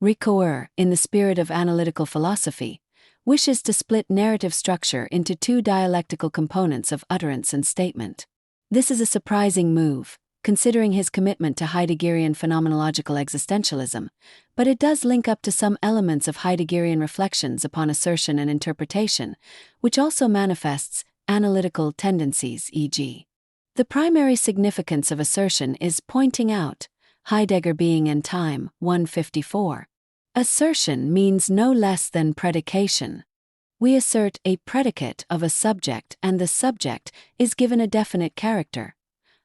Ricouers, in the spirit of analytical philosophy, wishes to split narrative structure into two dialectical components of utterance and statement. This is a surprising move, considering his commitment to Heideggerian phenomenological existentialism, but it does link up to some elements of Heideggerian reflections upon assertion and interpretation, which also manifests analytical tendencies, e.g. The primary significance of assertion is pointing out, Heidegger being in time, 154. Assertion means no less than predication. We assert a predicate of a subject and the subject is given a definite character.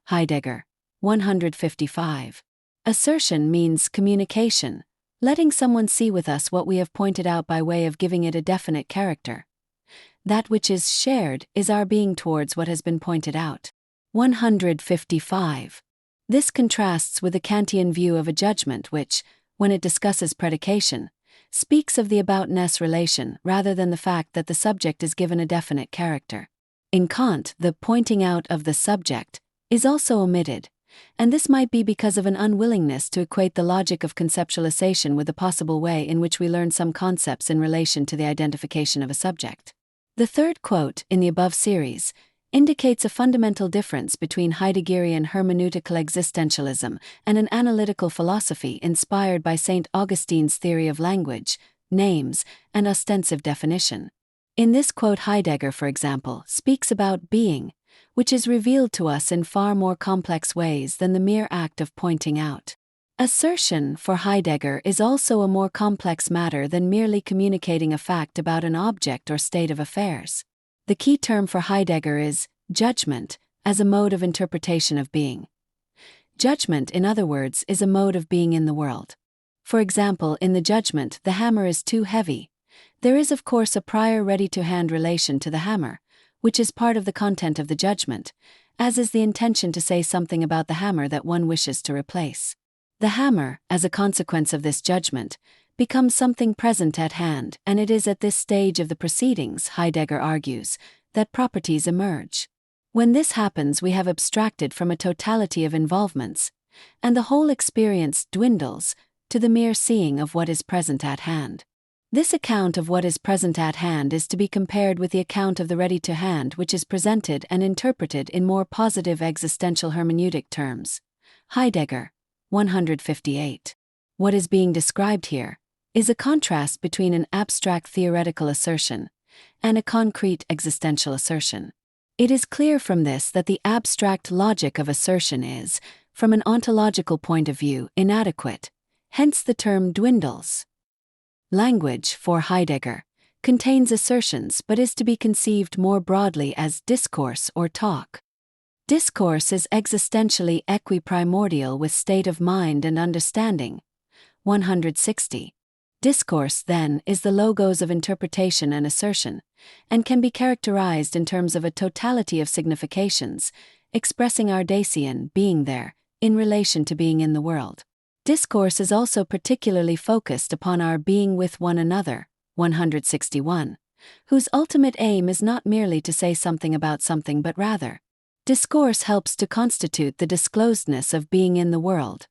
Heidegger, 155. Assertion means communication, letting someone see with us what we have pointed out by way of giving it a definite character. That which is shared is our being towards what has been pointed out. 155. This contrasts with the Kantian view of a judgment which, when it discusses predication, speaks of the aboutness relation rather than the fact that the subject is given a definite character. In Kant, the pointing out of the subject is also omitted, and this might be because of an unwillingness to equate the logic of conceptualization with the possible way in which we learn some concepts in relation to the identification of a subject. The third quote in the above series indicates a fundamental difference between Heideggerian hermeneutical existentialism and an analytical philosophy inspired by St. Augustine's theory of language, names, and ostensive definition. In this quote, Heidegger, for example, speaks about being, which is revealed to us in far more complex ways than the mere act of pointing out. Assertion, for Heidegger, is also a more complex matter than merely communicating a fact about an object or state of affairs. The key term for Heidegger is judgement, as a mode of interpretation of being. Judgment, in other words, is a mode of being in the world. For example, in the judgment, the hammer is too heavy. There is, of course, a prior ready-to-hand relation to the hammer, which is part of the content of the judgment, as is the intention to say something about the hammer that one wishes to replace. The hammer, as a consequence of this judgment, becomes something present at hand, and it is at this stage of the proceedings, Heidegger argues, that properties emerge. When this happens, we have abstracted from a totality of involvements, and the whole experience dwindles to the mere seeing of what is present at hand. This account of what is present at hand is to be compared with the account of the ready-to-hand, which is presented and interpreted in more positive existential hermeneutic terms. Heidegger, 158. What is being described here is a contrast between an abstract theoretical assertion and a concrete existential assertion. It is clear from this that the abstract logic of assertion is, from an ontological point of view, inadequate, hence the term dwindles. Language, for Heidegger, contains assertions but is to be conceived more broadly as discourse or talk. Discourse is existentially equiprimordial with state of mind and understanding. 160. Discourse, then, is the logos of interpretation and assertion, and can be characterized in terms of a totality of significations, expressing our Dasein, being there, in relation to being in the world. Discourse is also particularly focused upon our being with one another, 161, whose ultimate aim is not merely to say something about something but rather. Discourse helps to constitute the disclosedness of being in the world,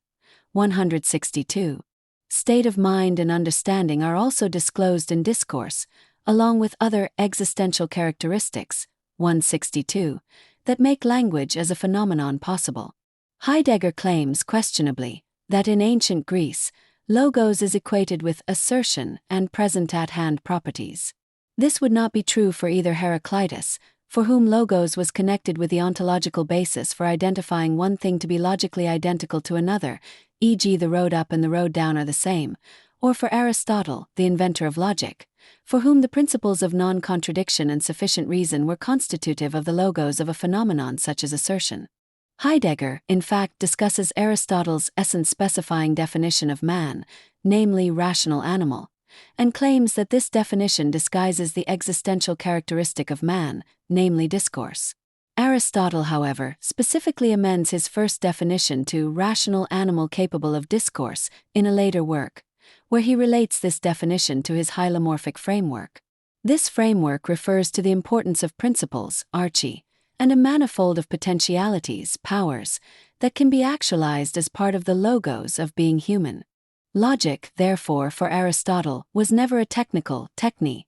162. State of mind and understanding are also disclosed in discourse, along with other existential characteristics, 162, that make language as a phenomenon possible. Heidegger claims, questionably, that in ancient Greece, logos is equated with assertion and present-at-hand properties. This would not be true for either Heraclitus, for whom logos was connected with the ontological basis for identifying one thing to be logically identical to another, e.g. the road up and the road down are the same, or for Aristotle, the inventor of logic, for whom the principles of non-contradiction and sufficient reason were constitutive of the logos of a phenomenon such as assertion. Heidegger, in fact, discusses Aristotle's essence-specifying definition of man, namely rational animal, and claims that this definition disguises the existential characteristic of man, namely discourse. Aristotle, however, specifically amends his first definition to rational animal capable of discourse in a later work, where he relates this definition to his hylomorphic framework. This framework refers to the importance of principles, archi, and a manifold of potentialities, powers, that can be actualized as part of the logos of being human. Logic, therefore, for Aristotle, was never a technical techne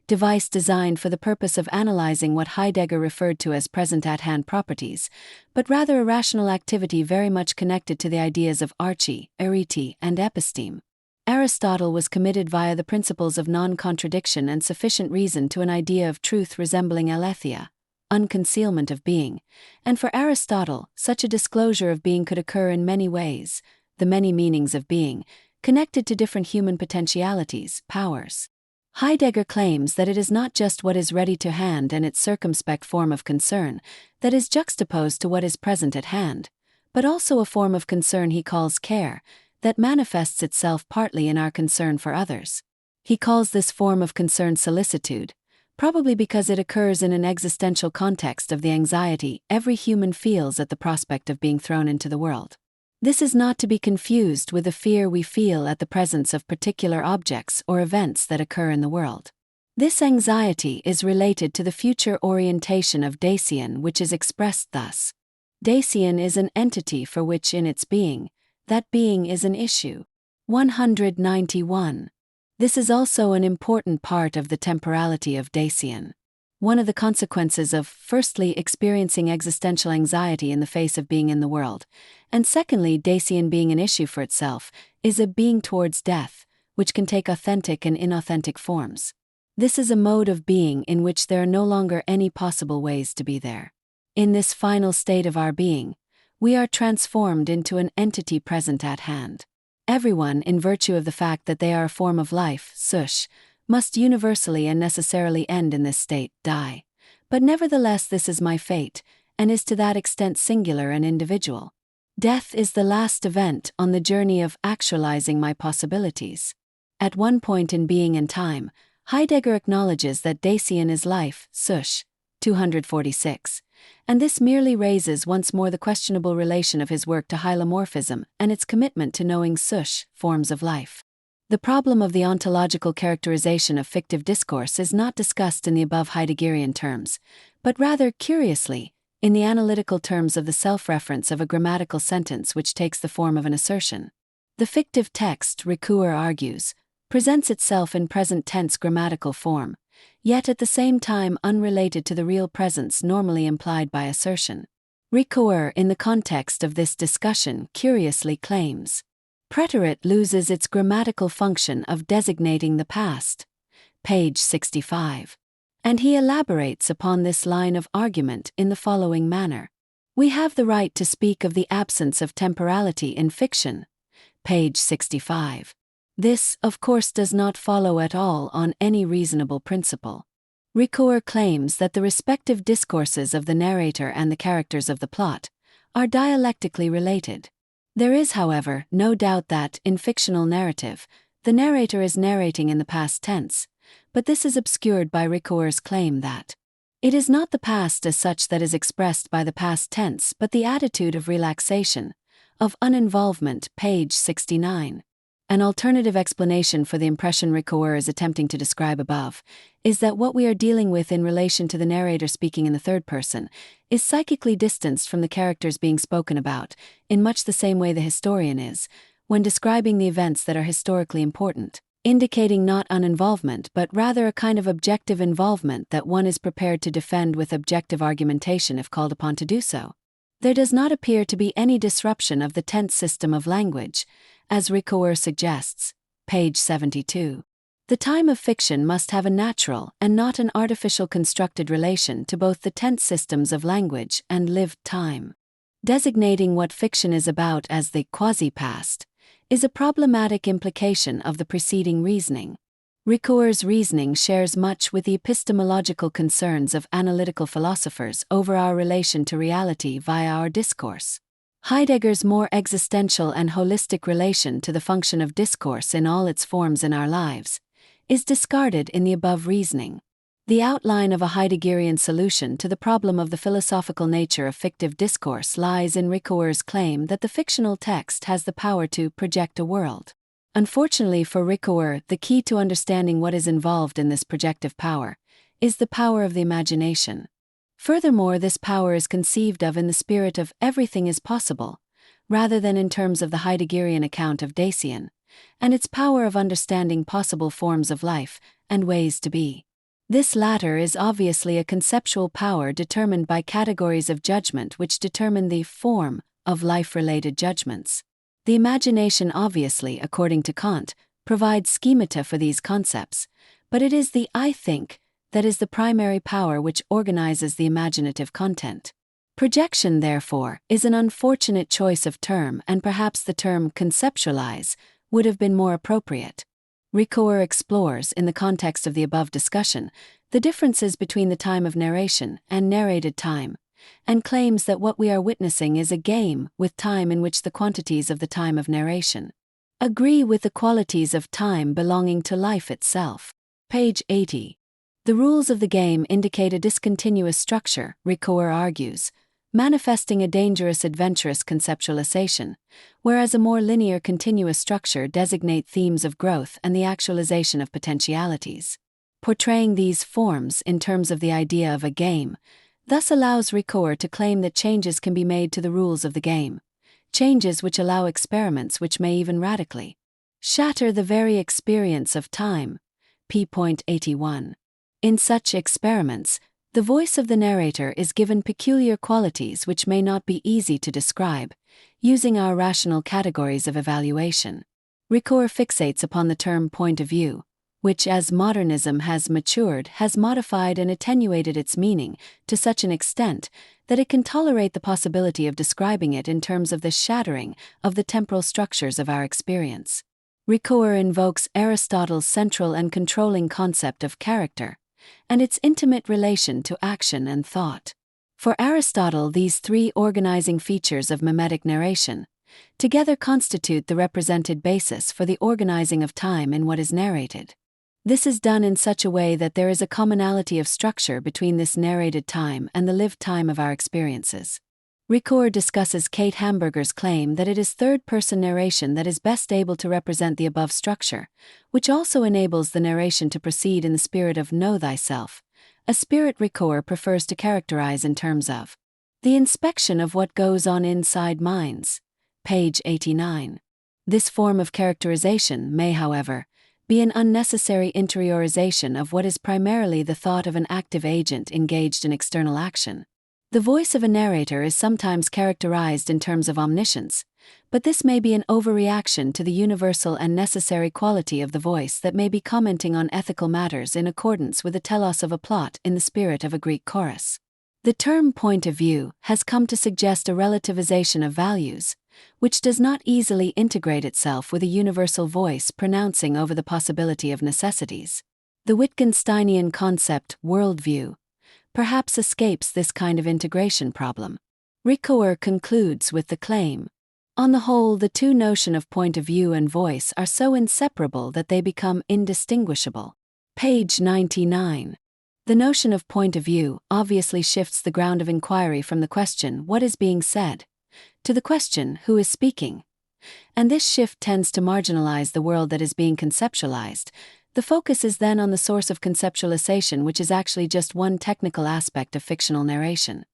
device designed for the purpose of analyzing what Heidegger referred to as present at-hand properties, but rather a rational activity very much connected to the ideas of arche, arete, and episteme. Aristotle was committed via the principles of non-contradiction and sufficient reason to an idea of truth resembling aletheia, unconcealment of being, and for Aristotle, such a disclosure of being could occur in many ways, the many meanings of being, connected to different human potentialities, powers. Heidegger claims that it is not just what is ready to hand and its circumspect form of concern that is juxtaposed to what is present at hand, but also a form of concern he calls care, that manifests itself partly in our concern for others. He calls this form of concern solicitude, probably because it occurs in an existential context of the anxiety every human feels at the prospect of being thrown into the world. This is not to be confused with the fear we feel at the presence of particular objects or events that occur in the world. This anxiety is related to the future orientation of Dasein, which is expressed thus. Dasein is an entity for which in its being, that being is an issue. 191. This is also an important part of the temporality of Dasein. One of the consequences of, firstly, experiencing existential anxiety in the face of being in the world, and secondly, Dasein being an issue for itself, is a being towards death, which can take authentic and inauthentic forms. This is a mode of being in which there are no longer any possible ways to be there. In this final state of our being, we are transformed into an entity present at hand. Everyone, in virtue of the fact that they are a form of life, sush, must universally and necessarily end in this state, die. But nevertheless this is my fate, and is to that extent singular and individual. Death is the last event on the journey of actualizing my possibilities. At one point in being and time, Heidegger acknowledges that Dasein is life, sush, 246, and this merely raises once more the questionable relation of his work to hylomorphism and its commitment to knowing sush, forms of life. The problem of the ontological characterization of fictive discourse is not discussed in the above Heideggerian terms, but rather, curiously, in the analytical terms of the self-reference of a grammatical sentence which takes the form of an assertion. The fictive text, Ricouers argues, presents itself in present tense grammatical form, yet at the same time unrelated to the real presence normally implied by assertion. Ricouers, in the context of this discussion, curiously claims, preterite loses its grammatical function of designating the past. Page 65. And he elaborates upon this line of argument in the following manner. We have the right to speak of the absence of temporality in fiction. Page 65. This, of course, does not follow at all on any reasonable principle. Ricouers claims that the respective discourses of the narrator and the characters of the plot are dialectically related. There is, however, no doubt that, in fictional narrative, the narrator is narrating in the past tense, but this is obscured by Ricouers' claim that it is not the past as such that is expressed by the past tense but the attitude of relaxation, of uninvolvement. Page 69. An alternative explanation for the impression Ricouers is attempting to describe above is that what we are dealing with in relation to the narrator speaking in the third person is psychically distanced from the characters being spoken about, in much the same way the historian is, when describing the events that are historically important, indicating not uninvolvement but rather a kind of objective involvement that one is prepared to defend with objective argumentation if called upon to do so. There does not appear to be any disruption of the tense system of language, as Ricouers suggests. Page 72. The time of fiction must have a natural and not an artificial constructed relation to both the tense systems of language and lived time. Designating what fiction is about as the quasi-past is a problematic implication of the preceding reasoning. Ricouers' reasoning shares much with the epistemological concerns of analytical philosophers over our relation to reality via our discourse. Heidegger's more existential and holistic relation to the function of discourse in all its forms in our lives is discarded in the above reasoning. The outline of a Heideggerian solution to the problem of the philosophical nature of fictive discourse lies in Ricouers' claim that the fictional text has the power to project a world. Unfortunately for Ricouers, the key to understanding what is involved in this projective power is the power of the imagination. Furthermore, this power is conceived of in the spirit of everything is possible, rather than in terms of the Heideggerian account of Dasein, and its power of understanding possible forms of life and ways to be. This latter is obviously a conceptual power determined by categories of judgment which determine the form of life-related judgments. The imagination obviously, according to Kant, provides schemata for these concepts, but it is the I think that is the primary power which organizes the imaginative content. Projection, therefore, is an unfortunate choice of term, and perhaps the term conceptualize would have been more appropriate. Ricouers explores, in the context of the above discussion, the differences between the time of narration and narrated time, and claims that what we are witnessing is a game with time in which the quantities of the time of narration agree with the qualities of time belonging to life itself. Page 80. The rules of the game indicate a discontinuous structure, Ricouers argues, manifesting a dangerous adventurous conceptualization, whereas a more linear continuous structure designate themes of growth and the actualization of potentialities. Portraying these forms in terms of the idea of a game thus allows Ricouers to claim that changes can be made to the rules of the game, changes which allow experiments which may even radically shatter the very experience of time. p.81. In such experiments, the voice of the narrator is given peculiar qualities which may not be easy to describe, using our rational categories of evaluation. Ricouers fixates upon the term point of view, which, as modernism has matured, has modified and attenuated its meaning to such an extent that it can tolerate the possibility of describing it in terms of the shattering of the temporal structures of our experience. Ricouers invokes Aristotle's central and controlling concept of character, and its intimate relation to action and thought. For Aristotle, these three organizing features of mimetic narration together constitute the represented basis for the organizing of time in what is narrated. This is done in such a way that there is a commonality of structure between this narrated time and the lived time of our experiences. Ricouers discusses Kate Hamburger's claim that it is third-person narration that is best able to represent the above structure, which also enables the narration to proceed in the spirit of know thyself, a spirit Ricouers prefers to characterize in terms of the inspection of what goes on inside minds. Page 89. This form of characterization may, however, be an unnecessary interiorization of what is primarily the thought of an active agent engaged in external action. The voice of a narrator is sometimes characterized in terms of omniscience, but this may be an overreaction to the universal and necessary quality of the voice that may be commenting on ethical matters in accordance with the telos of a plot in the spirit of a Greek chorus. The term point of view has come to suggest a relativization of values, which does not easily integrate itself with a universal voice pronouncing over the possibility of necessities. The Wittgensteinian concept, worldview, perhaps escapes this kind of integration problem. Ricouers concludes with the claim, on the whole, the two notions of point of view and voice are so inseparable that they become indistinguishable. Page 99. The notion of point of view obviously shifts the ground of inquiry from the question, what is being said, to the question, who is speaking? And this shift tends to marginalize the world that is being conceptualized. The focus is then on the source of conceptualization, which is actually just one technical aspect of fictional narration.